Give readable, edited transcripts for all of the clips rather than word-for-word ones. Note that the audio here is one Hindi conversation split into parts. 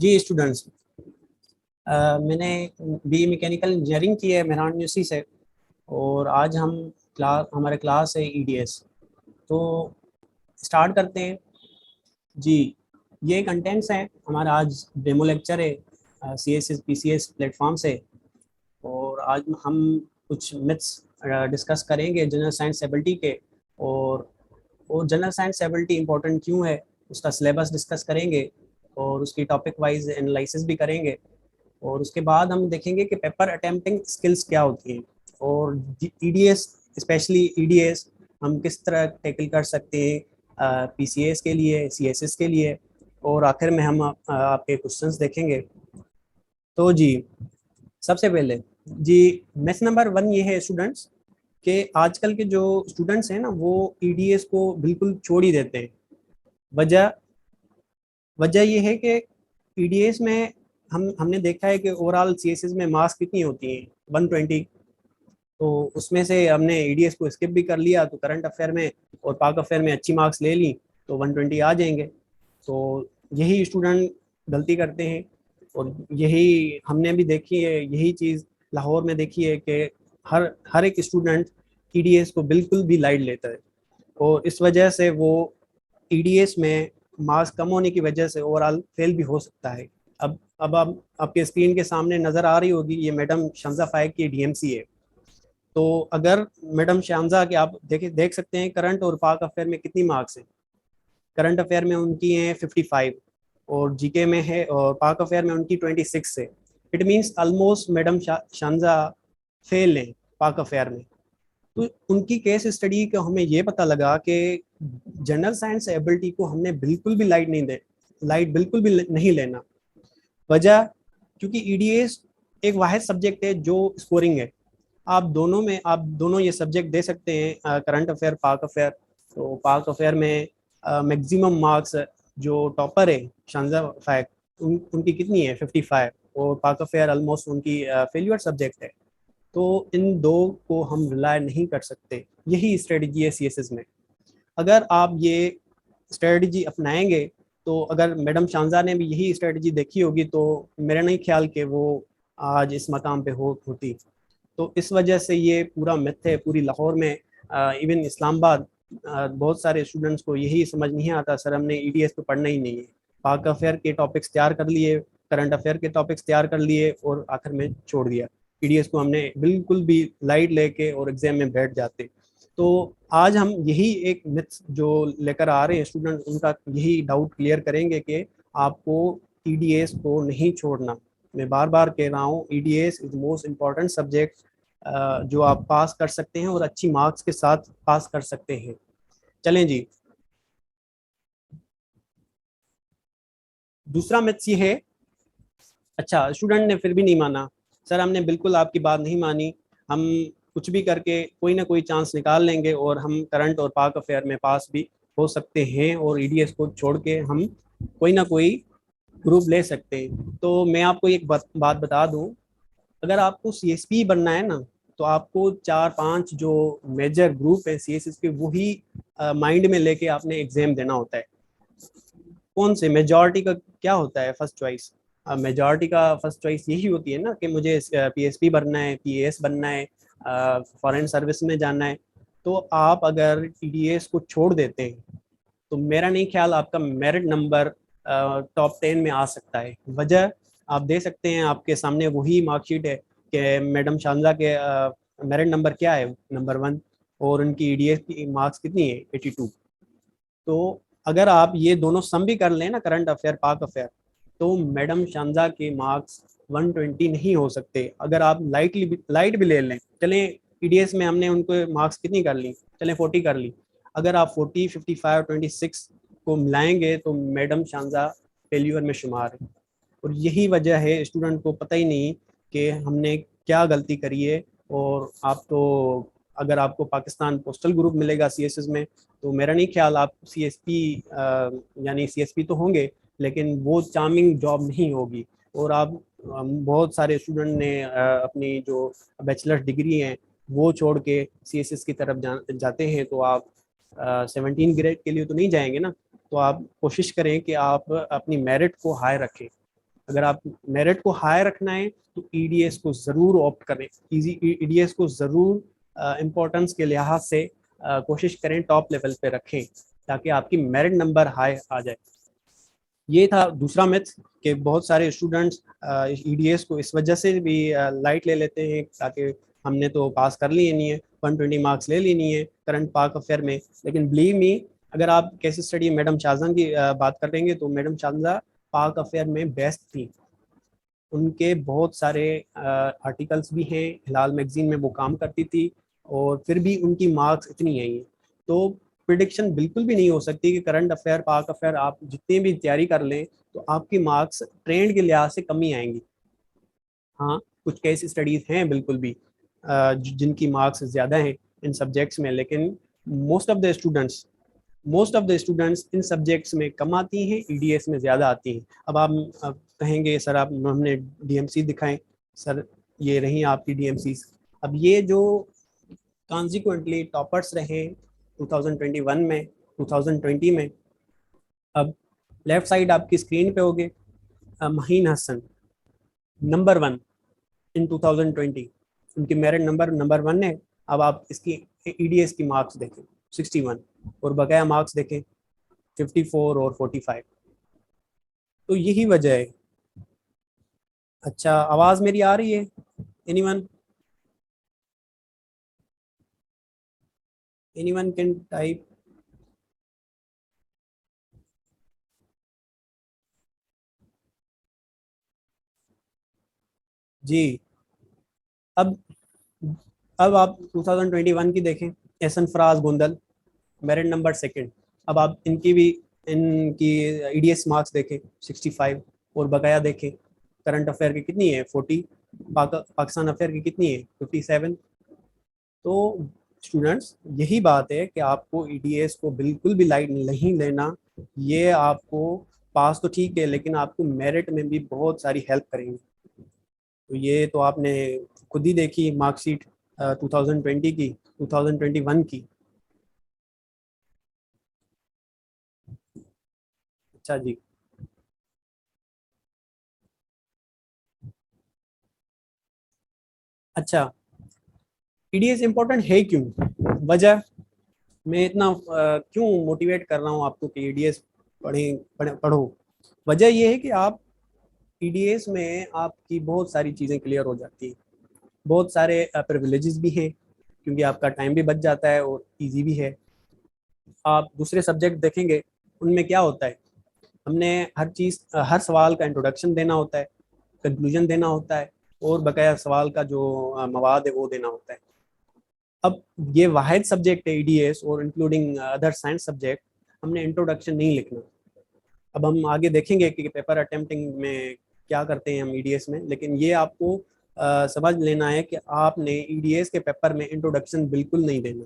जी स्टूडेंट्स, मैंने बी मैकेनिकल इंजीनियरिंग की है मेहरान यूनिवर्सिटी से। और आज हमारे क्लास है ईडीएस। तो स्टार्ट करते हैं जी। ये कंटेंट्स हैं हमारा। आज डेमो लेक्चर है C S S P C S platform से। और आज हम कुछ मिथ्स डिस्कस करेंगे जनरल साइंस एबिलिटी के। और जनरल साइंस एबिलिटी इंपॉर्टेंट क्यों है, उसका सिलेबस डिस्कस करेंगे और उसकी टॉपिक वाइज एनालिसिस भी करेंगे। और उसके बाद हम देखेंगे कि पेपर अटेम्प्टिंग स्किल्स क्या होती हैं और ईडीएस, स्पेशली ईडीएस हम किस तरह टैकल कर सकते हैं पीसीएस के लिए, सीएसएस के लिए। और आखिर में हम आपके क्वेश्चंस देखेंगे। तो जी, सबसे पहले जी, मैथ नंबर 1 ये है स्टूडेंट्स कि आजकल के जो स्टूडेंट्स हैं ना, वो ईडीएस को बिल्कुल छोड़ ही देते हैं। वजह वजह ये है कि ईडीएस में हमने देखा है कि ओवरऑल सीएसएस में मार्क्स कितनी होती हैं, 120। तो उसमें से हमने ईडीएस को स्किप भी कर लिया तो करंट अफेयर में और पाक अफेयर में अच्छी मार्क्स ले ली तो 120 आ जाएंगे। तो यही स्टूडेंट गलती करते हैं। और यही हमने भी देखी है, यही चीज़ लाहौर में देखी है कि हर हर एक स्टूडेंट ईडीएस को बिल्कुल भी लाइट लेता है। और इस वजह से वो ईडीएस में मार्क्स कम होने की वजह से ओवरऑल फेल भी हो सकता है। अब आप आपके स्क्रीन के सामने नज़र आ रही होगी, ये मैडम शमजा फाइक की डीएमसी है। तो अगर मैडम शामजा के आप देख सकते हैं करंट और पाक अफेयर में कितनी मार्क्स हैं। करंट अफेयर में उनकी हैं 55 और जीके में है, और पाक अफेयर में उनकी 26 है। इट मीन्स ऑलमोस्ट मैडम शामजा फेल हैं पाक अफेयर में। तो उनकी केस स्टडी का हमें ये पता लगा कि जनरल साइंस एबिलिटी को हमने बिल्कुल भी लाइट बिल्कुल भी नहीं लेना। वजह, क्योंकि ईडीएस एक वाहिद सब्जेक्ट है जो स्कोरिंग है। आप दोनों ये सब्जेक्ट दे सकते हैं, करंट अफेयर, पाक अफेयर। तो पाक अफेयर में मैक्सिमम मार्क्स जो टॉपर है शानजा फैक, उनकी कितनी है 55। और पाक अफेयर ऑलमोस्ट उनकी फेल्यूर सब्जेक्ट है। तो इन दो को हम रिलाय नहीं कर सकते। यही स्ट्रेटजी है सीएसएस में। अगर आप ये स्ट्रेटजी अपनाएंगे, तो अगर मैडम शानजा ने भी यही स्ट्रेटजी देखी होगी तो मेरा नहीं ख्याल कि वो आज इस मकाम पे होती। तो इस वजह से ये पूरा मिथ है पूरी लाहौर में, इवन इस्लामाबाद। बहुत सारे स्टूडेंट्स को यही समझ नहीं आता, सर हमने ईडीएस तो पढ़ना ही नहीं है। पाक अफेयर के टॉपिक्स तैयार कर लिए, करंट अफेयर के टॉपिक्स तैयार कर लिए और आखिर में छोड़ दिया। ईडीएस को हमने बिल्कुल भी लाइट लेके और एग्जाम में बैठ जाते। तो आज हम यही एक मिथ जो लेकर आ रहे हैं स्टूडेंट, उनका यही डाउट क्लियर करेंगे कि आपको ईडीएस को नहीं छोड़ना। मैं बार बार कह रहा हूँ, EDS is most important subject जो आप पास कर सकते हैं और अच्छी मार्क्स के साथ पास कर सकते हैं। चलें जी, दूसरा मिथ्स ये है। अच्छा, स्टूडेंट ने फिर भी नहीं माना। सर हमने बिल्कुल आपकी बात नहीं मानी, हम कुछ भी करके कोई ना कोई चांस निकाल लेंगे और हम करंट और पाक अफेयर में पास भी हो सकते हैं और ईडीएस को छोड़ के हम कोई ना कोई ग्रुप ले सकते हैं। तो मैं आपको एक बात बता दूं, अगर आपको सीएसपी बनना है ना, तो आपको 4-5 जो मेजर ग्रुप है सीएसएस के, वही माइंड में लेके आपने एग्जाम देना होता है। कौन से मेजॉरिटी का क्या होता है फर्स्ट चॉइस? मेजॉरिटी का फर्स्ट चॉइस यही होती है ना कि मुझे पीएसपी बनना है, पीएएस बनना है, फॉरेन सर्विस में जाना है। तो आप अगर टीडीएस को छोड़ देते हैं तो मेरा नहीं ख्याल आपका मेरिट नंबर टॉप 10 में आ सकता है। वजह आप दे सकते हैं, आपके सामने वही मार्कशीट है कि मैडम शानजा के मेरिट नंबर क्या है, नंबर 1। और उनकी ईडीएस की मार्क्स कितनी है, 82। तो अगर आप ये दोनों सम भी कर लें ना, करंट अफेयर पाक अफेयर, तो मैडम शानजा के मार्क्स 120 नहीं हो सकते। अगर आप लाइट भी ले लें, चलें ईडीएस में हमने उनको मार्क्स कितनी कर ली, चलें 40 कर ली। अगर आप 40, 55, 26 को मिलाएंगे तो मैडम शानजा फेल्यूर में शुमार है। और यही वजह है स्टूडेंट को पता ही नहीं कि हमने क्या गलती करी है। और आप तो, अगर आपको पाकिस्तान पोस्टल ग्रुप मिलेगा सीएसएस में, तो मेरा नहीं ख्याल आप सीएसपी, यानी सीएसपी तो होंगे लेकिन वो चार्मिंग जॉब नहीं होगी। और आप, बहुत सारे स्टूडेंट ने अपनी जो बैचलर डिग्री हैं वो छोड़ के सीएसएस की तरफ जाते हैं। तो आप 17 ग्रेड के लिए तो नहीं जाएंगे ना। तो आप कोशिश करें कि आप अपनी मेरिट को हाई रखें। अगर आप मेरिट को हाई रखना है तो ईडीएस को ज़रूर ऑप्ट करें, इजी ईडीएस को ज़रूर इम्पोर्टेंस के लिहाज से कोशिश करें टॉप लेवल पे रखें ताकि आपकी मेरिट नंबर हाई आ जाए। ये था दूसरा मिथ कि बहुत सारे स्टूडेंट्स ईडीएस को इस वजह से भी लाइट ले लेते हैं ताकि हमने तो पास कर लिए नहीं है, 120 मार्क्स ले लेनी है करंट पाक अफेयर में। लेकिन बिलीव मी, अगर आप केस स्टडी मैडम शाहजहां की बात करेंगे तो मैडम शाहजहां पाक अफेयर में बेस्ट थी। उनके बहुत सारे आर्टिकल्स भी हैं, हिलाल मैगजीन में वो काम करती थी और फिर भी उनकी मार्क्स इतनी आई हैं। तो प्रिडिक्शन बिल्कुल भी नहीं हो सकती कि करंट अफेयर पाक अफेयर आप जितनी भी तैयारी कर लें तो आपकी मार्क्स ट्रेंड के लिहाज से कमी आएंगी। हाँ, कुछ केस स्टडीज़ हैं बिल्कुल भी जिनकी मार्क्स ज़्यादा हैं इन सब्जेक्ट्स में, लेकिन most of the students in subjects में कम आती हैं, ईडीएस में ज़्यादा आती हैं। अब कहेंगे सर आप हमने डीएमसी दिखाएं, सर ये रही आपकी डीएमसी। अब ये जो कॉन्सिक्वेंटली टॉपर्स रहे 2021 में, 2020 में, अब लेफ्ट साइड आपकी स्क्रीन पे होगे महीन हसन नंबर 1 इन 2020, उनकी मेरिट नंबर 1 है। अब आप इसकी ईडीएस की मार्क्स देखें 61 और बकाया मार्क्स देखें 54 और 45। तो यही वजह है। अच्छा, आवाज़ मेरी आ रही है? Anyone anyone can type. जी। अब अब आप 2021 की देखें, एहसन फराज गोंदल मेरिट नंबर 2। अब आप इनकी ईडीएस मार्क्स देखें 65 और बकाया देखें करंट अफेयर की कितनी है 40, पाकिस्तान अफेयर की कितनी है 57। तो स्टूडेंट्स यही बात है कि आपको ईडीएस को बिल्कुल भी लाइट नहीं लेना। ये आपको पास तो ठीक है लेकिन आपको मेरिट में भी बहुत सारी हेल्प करेंगे। तो ये तो आपने खुद ही देखी मार्कशीट 2020 की, 2021 की। अच्छा जी। अच्छा, ईडीएस इम्पोर्टेंट है क्यों? वजह मैं इतना क्यों मोटिवेट कर रहा हूँ आपको कि ईडीएस पढ़ो। वजह यह है कि आप ईडीएस में आपकी बहुत सारी चीज़ें क्लियर हो जाती हैं, बहुत सारे प्रिविलेजेस भी हैं क्योंकि आपका टाइम भी बच जाता है और इजी भी है। आप दूसरे सब्जेक्ट देखेंगे उनमें क्या होता है, हमने हर चीज़ हर सवाल का इंट्रोडक्शन देना होता है, कंक्लूजन देना होता है और बकाया सवाल का जो मवाद है वो देना होता है। अब ये वाहिद सब्जेक्ट है ईडीएस और इंक्लूडिंग अदर साइंस सब्जेक्ट, हमने इंट्रोडक्शन नहीं लिखना। अब हम आगे देखेंगे कि पेपर अटेम्प्टिंग में क्या करते हैं हम ईडीएस में, लेकिन ये आपको समझ लेना है कि आपने ईडीएस के पेपर में इंट्रोडक्शन बिल्कुल नहीं देना।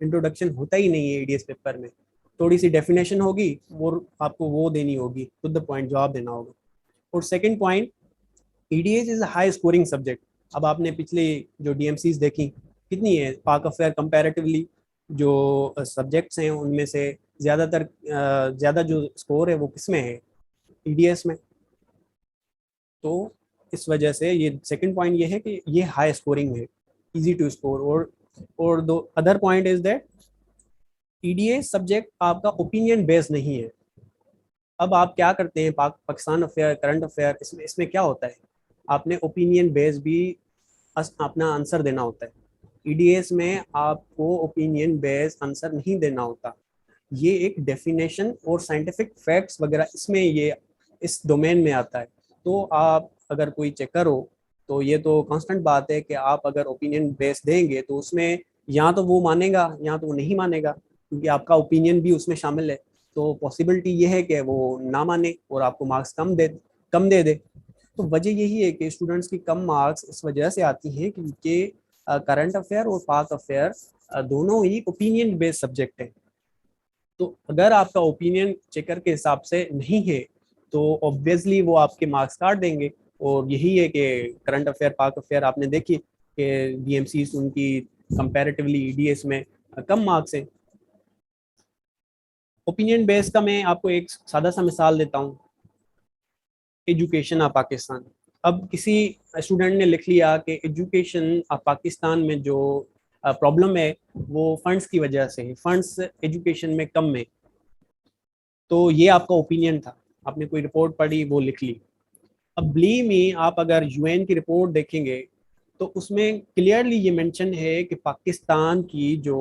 इंट्रोडक्शन होता ही नहीं है ईडीएस पेपर में। थोड़ी सी डेफिनेशन होगी और आपको वो देनी होगी, टू द पॉइंट जवाब देना होगा। और second point, EDS is high scoring subject. अब आपने पिछले जो डीएमसीज देखी कितनी है पाक अफेयर कंपैरेटिवली, जो सब्जेक्ट्स हैं उनमें से ज़्यादातर ज़्यादा जो स्कोर है वो किस में है, ईडीएस में। तो इस वजह से ये सेकंड पॉइंट ये है कि ये हाई स्कोरिंग है, इजी टू स्कोर। और दो other point is that EDS subject आपका ओपिनियन बेस्ड नहीं है। अब आप क्या करते हैं पाकिस्तान अफेयर करंट अफेयर, इसमें इसमें क्या होता है, आपने ओपिनियन बेस्ड भी अपना आंसर देना होता है। ईडीएस में आपको ओपिनियन बेस्ड आंसर नहीं देना होता। ये एक डेफिनेशन और साइंटिफिक फैक्ट्स वगैरह इसमें ये इस डोमेन में आता है। तो आप अगर कोई चेकर हो तो ये तो कांस्टेंट बात है कि आप अगर ओपिनियन बेस देंगे तो उसमें या तो वो मानेगा या तो वो नहीं मानेगा, क्योंकि आपका ओपिनियन भी उसमें शामिल है। तो पॉसिबिलिटी ये है कि वो ना माने और आपको मार्क्स कम दे दे। तो वजह यही है कि स्टूडेंट्स की कम मार्क्स इस वजह से आती हैं क्योंकि करंट अफेयर और पाक अफेयर दोनों ही ओपिनियन बेस्ड सब्जेक्ट हैं। तो अगर आपका ओपिनियन चेकर के हिसाब से नहीं है तो ऑब्वियसली वो आपके मार्क्स काट देंगे। और यही है कि करंट अफेयर पाक अफेयर आपने देखी कि डीएमसी उनकी कंपैरेटिवली ईडीएस में कम मार्क्स हैं। ओपिनियन बेस का मैं आपको एक सादा सा मिसाल देता हूँ। Education of Pakistan. अब किसी स्टूडेंट ने लिख लिया कि एजुकेशन ऑफ पाकिस्तान में जो प्रॉब्लम है वो फंड्स की वजह से है, फंड्स एजुकेशन में कम है। तो ये आपका ओपिनियन था, आपने कोई रिपोर्ट पढ़ी वो लिख ली। अब बिलीव मी, आप अगर यूएन की रिपोर्ट देखेंगे तो उसमें क्लियरली ये मेंशन है कि पाकिस्तान की जो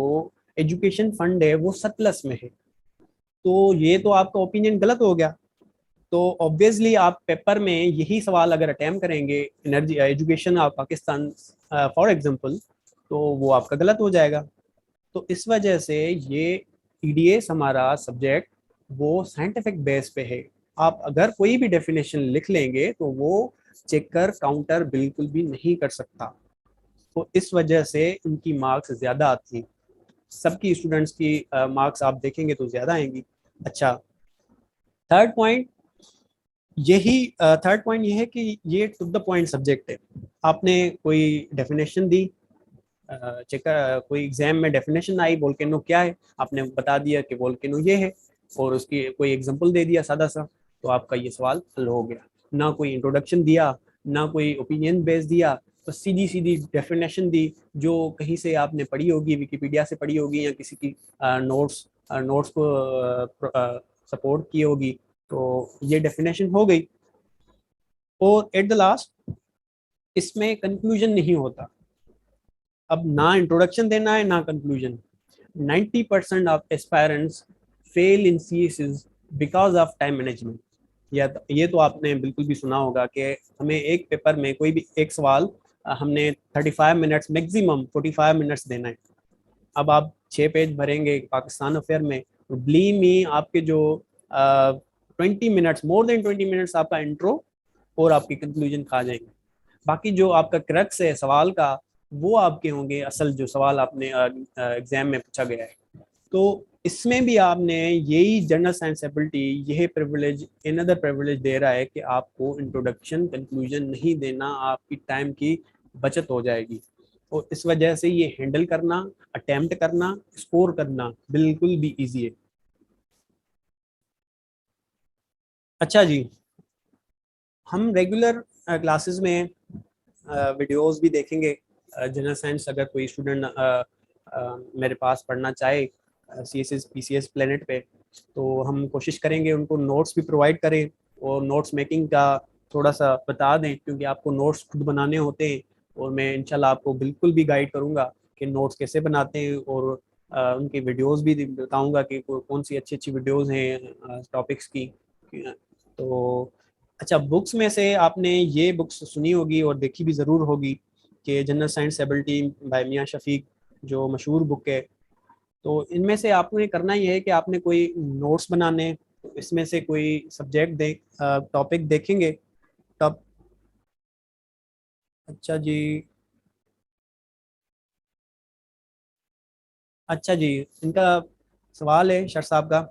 एजुकेशन फंड है वो सरप्लस में है। तो ये तो आपका ओपिनियन गलत हो गया। तो ऑब्वियसली आप पेपर में यही सवाल अगर अटैम्प्ट करेंगे, energy education of Pakistan for example, तो वो आपका गलत हो जाएगा। तो इस वजह से ये ईडीएस हमारा सब्जेक्ट वो साइंटिफिक बेस पे है। आप अगर कोई भी डेफिनेशन लिख लेंगे तो वो चेकर काउंटर बिल्कुल भी नहीं कर सकता। तो इस वजह से उनकी मार्क्स ज़्यादा आती हैं। सबकी स्टूडेंट्स की मार्क्स आप देखेंगे तो ज़्यादा आएंगी। अच्छा, थर्ड पॉइंट यही थर्ड पॉइंट ये है कि ये टू द पॉइंट सब्जेक्ट है। आपने कोई डेफिनेशन दी, चेकर कोई एग्जाम में डेफिनेशन आई वोल्केनो क्या है, आपने बता दिया कि वोल्केनो ये है और उसकी कोई एग्जांपल दे दिया सादा सा, तो आपका ये सवाल हल हो गया। ना कोई इंट्रोडक्शन दिया, ना कोई ओपिनियन बेस दिया, तो सीधी सीधी डेफिनेशन दी जो कहीं से आपने पढ़ी होगी, विकिपीडिया से पढ़ी होगी या किसी की नोट्स नोट्स को सपोर्ट की होगी। तो ये डेफिनेशन हो गई और एट द लास्ट इसमें कंक्लूजन नहीं होता। अब ना इंट्रोडक्शन देना है ना conclusion. 90% of aspirants fail in CSS because of time management. या ये तो आपने बिल्कुल भी सुना होगा कि हमें एक पेपर में कोई भी एक सवाल हमने 35 मिनट्स मैक्सिमम 45 मिनट्स देना है। अब आप 6 पेज भरेंगे पाकिस्तान अफेयर में, तो बिलीव मी आपके जो 20 मिनट्स, मोर देन 20 मिनट्स आपका इंट्रो और आपकी कंक्लूजन खा जाएंगे। बाकी जो आपका क्रक्स है सवाल का वो आपके होंगे, असल जो सवाल आपने एग्जाम में पूछा गया है। तो इसमें भी आपने यही जनरल साइंस एबिलिटी, यही प्रिविलेज अनदर प्रिविलेज दे रहा है कि आपको इंट्रोडक्शन कंक्लूजन नहीं देना, आपकी टाइम की बचत हो जाएगी। और इस वजह से ये हैंडल करना, अटेम्प्ट करना, स्कोर करना बिल्कुल भी इजी है। अच्छा जी, हम रेगुलर क्लासेस में वीडियोस भी देखेंगे। जनरल साइंस अगर कोई स्टूडेंट मेरे पास पढ़ना चाहे C S S P C S planet पे, तो हम कोशिश करेंगे उनको नोट्स भी प्रोवाइड करें और नोट्स मेकिंग का थोड़ा सा बता दें, क्योंकि आपको नोट्स खुद बनाने होते हैं। और मैं इंशाल्लाह आपको बिल्कुल भी गाइड करूँगा कि नोट्स कैसे बनाते हैं और उनकी वीडियोस भी बताऊँगा कि कौन सी अच्छी अच्छी वीडियोस हैं टॉपिक्स की। तो अच्छा, बुक्स में से आपने ये बुक्स सुनी होगी और देखी भी ज़रूर होगी कि जनरल साइंस एबिलिटी बाय मियां शफीक, जो मशहूर बुक है। तो इनमें से आपने करना ये है कि आपने कोई नोट्स बनाने, तो इसमें से कोई सब्जेक्ट टॉपिक देखेंगे तब। अच्छा जी, अच्छा जी, इनका सवाल है शर साहब का।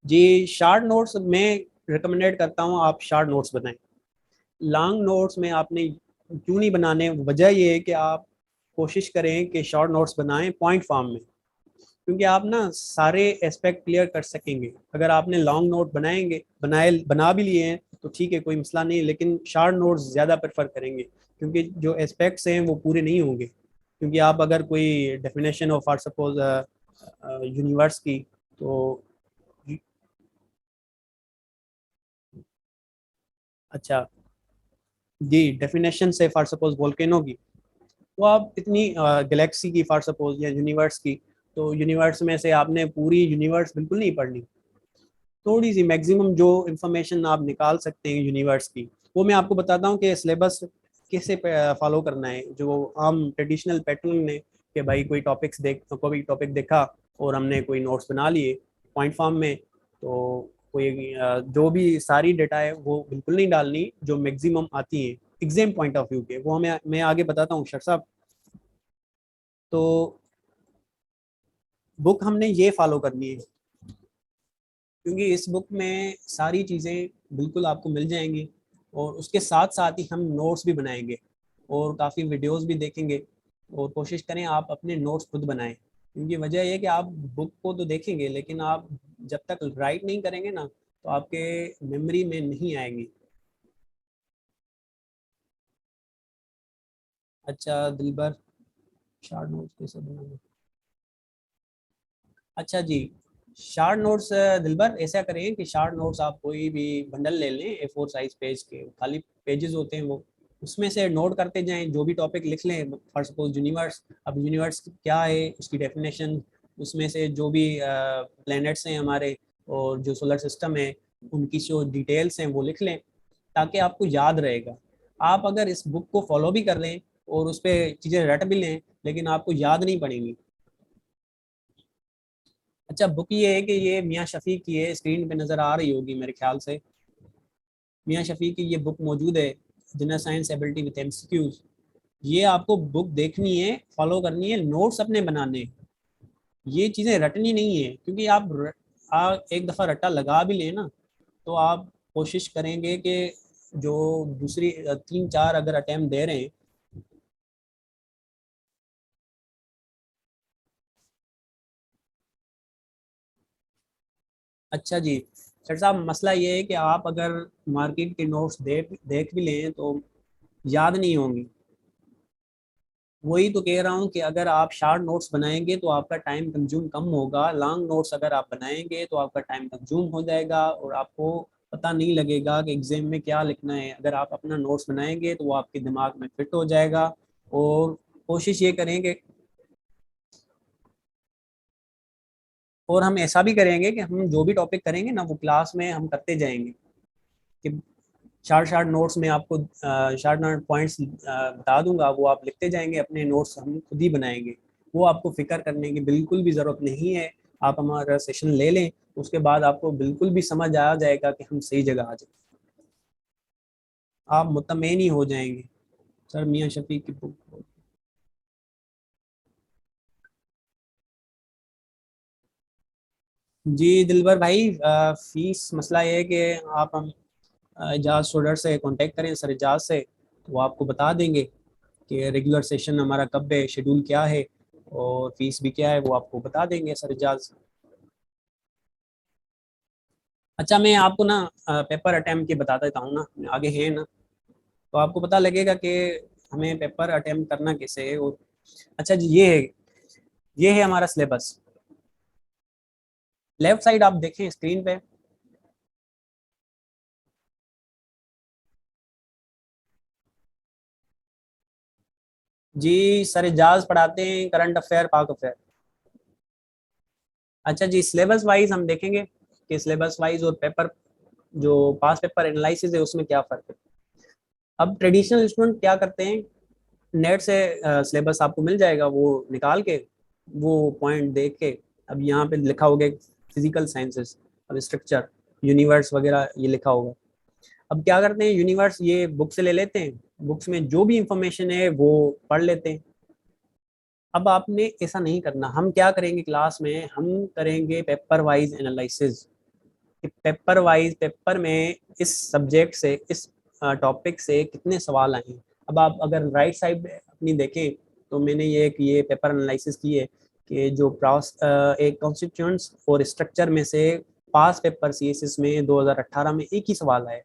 जी, शार्ट नोट्स मैं रिकमेंडेड करता हूँ आप शार्ट नोट्स बनाएं। लॉन्ग नोट्स में आपने क्यों नहीं बनाने, वजह ये है कि आप कोशिश करें कि शॉर्ट नोट्स बनाएं पॉइंट फॉर्म में, क्योंकि आप ना सारे एस्पेक्ट क्लियर कर सकेंगे। अगर आपने लॉन्ग नोट बना भी लिए हैं तो ठीक है, कोई मसला नहीं, लेकिन शॉर्ट नोट्स ज़्यादा प्रेफर करेंगे, क्योंकि जो एस्पेक्ट्स हैं वो पूरे नहीं होंगे। क्योंकि आप अगर कोई definition of for suppose universe की, तो अच्छा जी, डेफिनेशन से फॉर सपोज वोल्केनो की, तो आप इतनी गैलेक्सी की फॉर सपोज या यूनिवर्स की, तो यूनिवर्स में से आपने पूरी यूनिवर्स बिल्कुल नहीं पढ़नी। थोड़ी सी मैक्सिमम जो इंफॉर्मेशन आप निकाल सकते हैं यूनिवर्स की, वो मैं आपको बताता हूँ कि सिलेबस कैसे फॉलो करना है। जो आम ट्रेडिशनल पैटर्न में कि भाई कोई टॉपिक देखा और हमने कोई नोट्स बना लिए पॉइंट फॉर्म में, तो कोई जो भी सारी डेटा है वो बिल्कुल नहीं डालनी, जो मैक्सिमम आती है एग्जाम पॉइंट ऑफ व्यू के, वो हमें मैं आगे बताता हूँ शर साहब। तो बुक हमने ये फॉलो करनी है, क्योंकि इस बुक में सारी चीज़ें बिल्कुल आपको मिल जाएंगी और उसके साथ साथ ही हम नोट्स भी बनाएंगे और काफ़ी वीडियोस भी देखेंगे। और कोशिश करें आप अपने नोट्स खुद बनाएं, क्योंकि वजह यह है कि आप बुक को तो देखेंगे लेकिन आप जब तक राइट नहीं करेंगे ना, तो आपके मेमोरी में नहीं आएंगी। अच्छा दिलबर, शार्ट नोट्स कैसे बनाना? अच्छा जी, शार्ट नोट्स दिलबर ऐसा करें कि शार्ट नोट्स आप कोई भी बंडल ले लें, A4 साइज पेज के खाली पेजेस होते हैं वो, उसमें से नोट करते जाएं, जो भी टॉपिक लिख लें। फॉर सपोज यूनिवर्स, अब यूनिवर्स क्या है उसकी डेफिनेशन, उसमें से जो भी प्लैनेट्स हैं हमारे और जो सोलर सिस्टम है उनकी जो डिटेल्स हैं वो लिख लें, ताकि आपको याद रहेगा। आप अगर इस बुक को फॉलो भी कर लें और उस पर चीज़ें रट भी लें, लेकिन आपको याद नहीं पड़ेंगी। अच्छा, बुक ये है कि ये मियाँ शफी की है, स्क्रीन पे नज़र आ रही होगी मेरे ख्याल से। मियाँ शफी की ये बुक मौजूद है, general science ability with MCQs. ये आपको बुक देखनी है, फॉलो करनी है, नोट्स अपने बनाने हैं। ये चीज़ें रटनी नहीं है, क्योंकि आप एक दफ़ा रट्टा लगा भी लें ना, तो आप कोशिश करेंगे कि जो दूसरी 3-4 अगर अटैम्प्ट दे रहे हैं। अच्छा जी, सर साहब मसला ये है कि आप अगर मार्केट के नोट्स देख देख भी लें तो याद नहीं होंगी। वही तो कह रहा हूँ कि अगर आप शार्ट नोट्स बनाएंगे तो आपका टाइम कंज्यूम कम होगा, लॉन्ग नोट्स अगर आप बनाएंगे तो आपका टाइम कंज्यूम हो जाएगा और आपको पता नहीं लगेगा कि एग्जाम में क्या लिखना है। अगर आप अपना नोट्स बनाएंगे तो वो आपके दिमाग में फिट हो जाएगा। और कोशिश ये करेंगे, और हम ऐसा भी करेंगे कि हम जो भी टॉपिक करेंगे ना वो क्लास में हम करते जाएंगे, कि शार्ट शार्ट नोट्स में आपको शार्ट नोट पॉइंट्स बता दूंगा, वो आप लिखते जाएंगे, अपने नोट्स हम खुद ही बनाएंगे। वो आपको फिक्र करने की बिल्कुल भी ज़रूरत नहीं है। आप हमारा सेशन ले लें, उसके बाद आपको बिल्कुल भी समझ आ जाएगा कि हम सही जगह आ जाए, आप मुतमईन ही हो जाएंगे। सर मियाँ शफीक की बुक। जी दिलबर भाई, फीस मसला ये है कि आप हम एजाज स्टूडेंट से कांटेक्ट करें, सर एजाज से, तो वो आपको बता देंगे कि रेगुलर सेशन हमारा कब है, शेड्यूल क्या है और फीस भी क्या है, वो आपको बता देंगे सर एजाज। अच्छा मैं आपको ना पेपर अटेम्प्ट के बता देता हूँ ना, आगे है ना, तो आपको पता लगेगा कि हमें पेपर अटेम्प्ट करना कैसे है। और अच्छा जी, ये है हमारा सिलेबस। लेफ्ट साइड आप देखें स्क्रीन पे। जी सर एजाज पढ़ाते हैं करंट अफेयर, पाक अफेयर। अच्छा जी, सिलेबस वाइज हम देखेंगे कि सिलेबस वाइज और पेपर, जो पास पेपर एनालिसिस है उसमें क्या फ़र्क है। अब ट्रेडिशनल स्टूडेंट क्या करते हैं, नेट से सिलेबस आपको मिल जाएगा, वो निकाल के, वो पॉइंट देख के, अब यहाँ पे लिखा होगा फिजिकल साइंसेस, अब स्ट्रक्चर, यूनिवर्स वगैरह ये लिखा होगा। अब क्या करते हैं, यूनिवर्स ये बुक से ले लेते हैं, बुक्स में जो भी इंफॉर्मेशन है वो पढ़ लेते हैं। अब आपने ऐसा नहीं करना, हम क्या करेंगे क्लास में, हम करेंगे paper wise analysis. Paper wise, paper में इस सब्जेक्ट से, इस टॉपिक से कितने सवाल आए हैं। अब आप अगर राइट साइड अपनी देखें तो मैंने ये पेपर एनालिसिस की है कि जो एक कॉन्स्टिट्यूएंट्स और स्ट्रक्चर में से पास पेपर सीएसएस में 2018 में एक ही सवाल आया।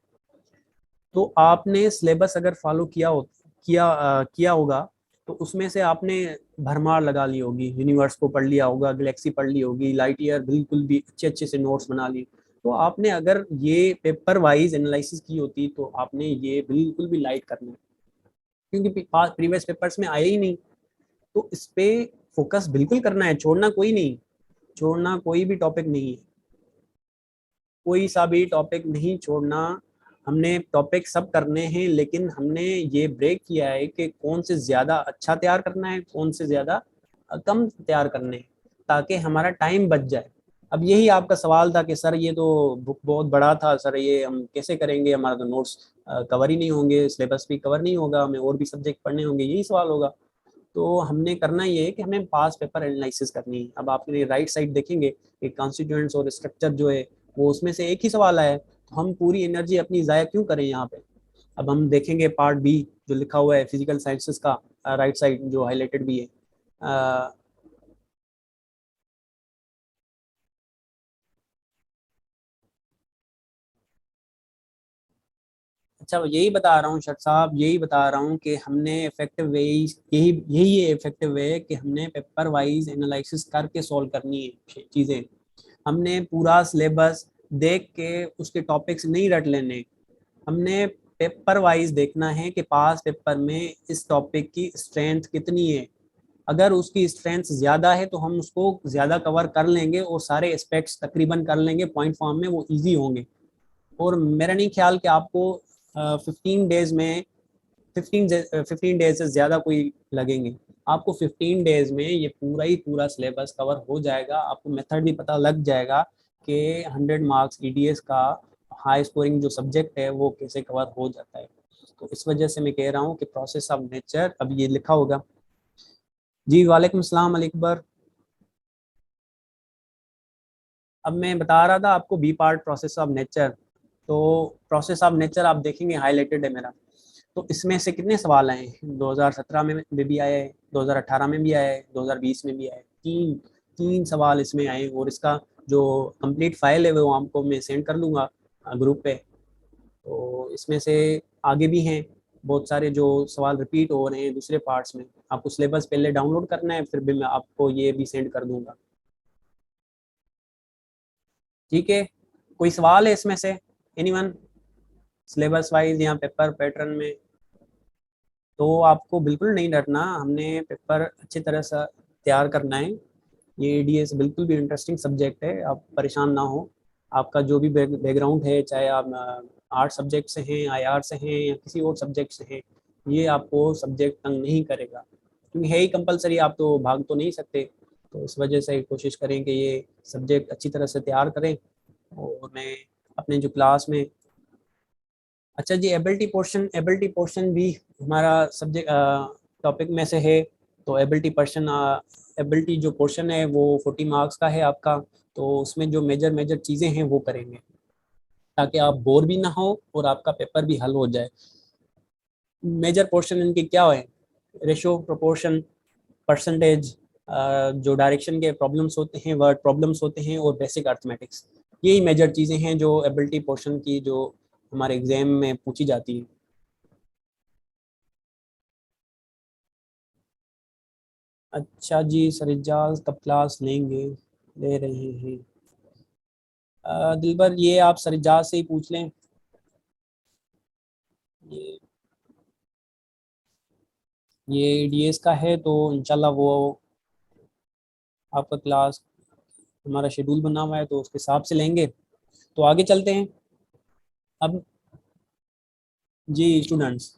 तो आपने सिलेबस अगर फॉलो किया होगा तो उसमें से आपने भरमार लगा ली होगी, यूनिवर्स को पढ़ लिया होगा, गैलेक्सी पढ़ ली होगी, लाइट ईयर बिल्कुल भी अच्छे अच्छे से नोट्स बना लिए। तो आपने अगर ये पेपर वाइज एनालिसिस की होती तो आपने ये बिल्कुल भी लाइट करना है, क्योंकि प्रीवियस पेपर्स में आए ही नहीं। तो इस पे फोकस बिल्कुल करना है, छोड़ना कोई नहीं, छोड़ना कोई भी टॉपिक नहीं है, कोई सा भी टॉपिक नहीं छोड़ना। हमने टॉपिक सब करने हैं, लेकिन हमने ये ब्रेक किया है कि कौन से ज़्यादा अच्छा तैयार करना है, कौन से ज़्यादा कम तैयार करने हैं, ताकि हमारा टाइम बच जाए। अब यही आपका सवाल था कि सर ये तो बुक बहुत बड़ा था, सर ये हम कैसे करेंगे, हमारा तो नोट्स कवर ही नहीं होंगे, सिलेबस भी कवर नहीं होगा, हमें और भी सब्जेक्ट पढ़ने होंगे, यही सवाल होगा। तो हमने करना ये है कि हमें पास पेपर एनालिसिस करनी है। अब आपने राइट साइड देखेंगे कि कॉन्स्टिट्यूएंट्स और स्ट्रक्चर जो है वो उसमें से एक ही सवाल आया है, तो हम पूरी एनर्जी अपनी ज़ाया क्यों करें यहाँ पे। अब हम देखेंगे पार्ट बी जो लिखा हुआ है फिजिकल साइंसेस का, राइट साइड जो हाईलाइटेड भी है। अ, अच्छा, यही बता रहा हूँ शर्ट साहब, यही बता रहा हूँ कि हमने इफेक्टिव वे, यही यही है इफेक्टिव वे कि हमने पेपर वाइज एनालिसिस करके सॉल्व करनी है चीज़ें। हमने पूरा सिलेबस देख के उसके टॉपिक्स नहीं रट लेने, हमने पेपर वाइज देखना है कि पास पेपर में इस टॉपिक की स्ट्रेंथ कितनी है। अगर उसकी स्ट्रेंथ ज़्यादा है तो हम उसको ज़्यादा कवर कर लेंगे और सारे एस्पेक्ट्स तकरीबन कर लेंगे पॉइंट फॉर्म में, वो इजी होंगे। और मेरा नहीं ख्याल कि आपको 15 डेज में 15 डेज से ज़्यादा कोई लगेंगे। आपको 15 डेज में ये पूरा ही पूरा सिलेबस कवर हो जाएगा। आपको मेथड भी पता लग जाएगा कि 100 मार्क्स ईडीएस का हाई स्कोरिंग जो सब्जेक्ट है वो कैसे कवर हो जाता है। तो इस वजह से मैं कह रहा हूँ कि प्रोसेस ऑफ नेचर, अब ये लिखा होगा। जी वालेकुम सलाम अकबर। अब मैं बता रहा था आपको B part process of nature. तो प्रोसेस ऑफ नेचर आप देखेंगे हाईलाइटेड है मेरा। तो इसमें से कितने सवाल आए हैं? 2017 में भी आए हैं, 2018 में भी आए हैं, 2020 में भी आए। तीन तीन सवाल इसमें आए और इसका जो कंप्लीट फाइल है वो आपको मैं सेंड कर दूंगा ग्रुप पे। तो इसमें से आगे भी हैं बहुत सारे जो सवाल रिपीट हो रहे हैं दूसरे पार्ट्स में। आपको सिलेबस पहले डाउनलोड करना है, फिर भी मैं आपको ये भी सेंड कर दूंगा। ठीक है, कोई सवाल है इसमें से एनीवन, सिलेबस वाइज या पेपर पैटर्न में? तो आपको बिल्कुल नहीं डरना, हमने पेपर अच्छी तरह से तैयार करना है। ये एडीएस बिल्कुल भी इंटरेस्टिंग सब्जेक्ट है, आप परेशान ना हो। आपका जो भी बैकग्राउंड है, चाहे आप आर्ट सब्जेक्ट से हैं, आईआर से हैं या किसी और सब्जेक्ट से हैं, ये आपको सब्जेक्ट तंग नहीं करेगा, क्योंकि है ही कंपलसरी, आप तो भाग तो नहीं सकते। तो इस वजह से कोशिश करें कि ये सब्जेक्ट अच्छी तरह से तैयार करें। और मैं अपने जो क्लास में, अच्छा जी, एबिलिटी पोर्शन भी हमारा सब्जेक्ट टॉपिक में से है। तो एबिलिटी जो पोर्शन है वो 40 मार्क्स का है आपका। तो उसमें जो मेजर मेजर चीज़ें हैं वो करेंगे, ताकि आप बोर भी ना हो और आपका पेपर भी हल हो जाए। मेजर पोर्शन इनके क्या है? रेशो, प्रोपोर्शन, परसेंटेज, जो डायरेक्शन के प्रॉब्लम्स होते हैं, वर्ड प्रॉब्लम्स होते हैं, और बेसिक अर्थमेटिक्स। यही मेजर चीज़ें हैं जो एबिलिटी पोर्शन की जो हमारे एग्जाम में पूछी जाती है। अच्छा जी, सरिजाज कब क्लास लेंगे, ले रहे हैं? दिलबर, ये आप सरिजाज से ही पूछ लें। ये ये डीएस का है तो इंशाल्लाह वो आपका क्लास, हमारा शेड्यूल बना हुआ है तो उसके हिसाब से लेंगे। तो आगे चलते हैं अब। जी स्टूडेंट्स,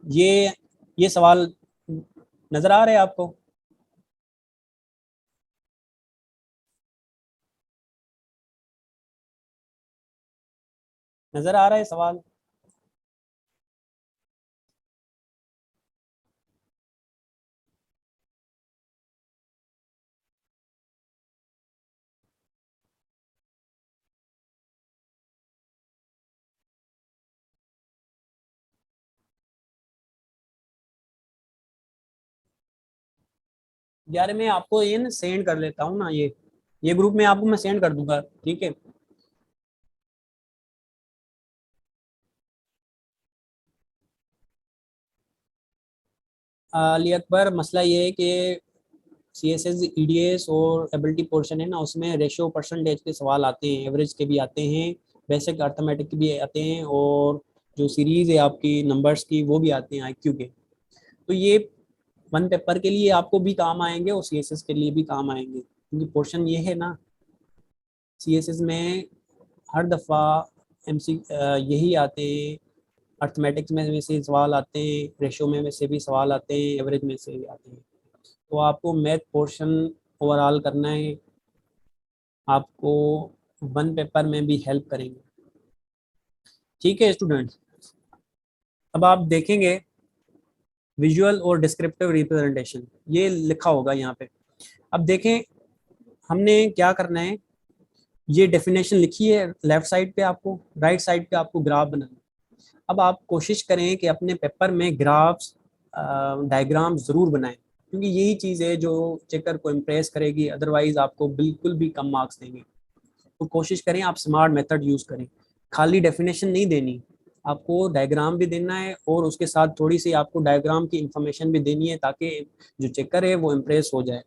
ये ये सवाल नज़र आ रहे हैं आपको? नज़र आ रहा है सवाल? यार मैं आपको ये ना सेंड कर लेता हूँ ना, ये ग्रुप में आपको मैं सेंड कर दूंगा, ठीक है? अली अकबर, मसला ये है कि सी एस एस ईडीएस और एबिलिटी पोर्शन है ना, उसमें रेशो परसेंटेज के सवाल आते हैं, एवरेज के भी आते हैं, बेसिक अर्थमेटिक के भी आते हैं, और जो सीरीज है आपकी नंबर्स की वो भी आते हैं आईक्यू के। तो ये वन पेपर के लिए आपको भी काम आएंगे और सी एस एस के लिए भी काम आएंगे, क्योंकि पोर्शन ये है ना, सी एस एस में हर दफ़ा एमसी यही आते हैं। अर्थमेटिक्स में से सवाल आते हैं, रेशो में से भी सवाल आते हैं, एवरेज में से भी आते हैं। तो आपको मैथ पोर्शन ओवरऑल करना है, आपको वन पेपर में भी हेल्प करेंगे। ठीक है स्टूडेंट्स, अब आप देखेंगे विजुअल और डिस्क्रिप्टिव रिप्रेजेंटेशन, ये लिखा होगा यहाँ पे। अब देखें हमने क्या करना है। ये डेफिनेशन लिखी है लेफ्ट साइड पे, आपको राइट साइड पे आपको ग्राफ बनाना है। अब आप कोशिश करें कि अपने पेपर में ग्राफ्स, डायग्राम ज़रूर बनाएं, क्योंकि यही चीज़ है जो चेकर को इम्प्रेस करेगी, अदरवाइज आपको बिल्कुल भी कम मार्क्स देंगे। तो कोशिश करें आप स्मार्ट मेथड यूज़ करें, खाली डेफिनेशन नहीं देनी। आपको डायग्राम भी देना है और उसके साथ थोड़ी सी आपको डायग्राम की इंफॉर्मेशन भी देनी है ताकि जो चेकर है वो इम्प्रेस हो जाए।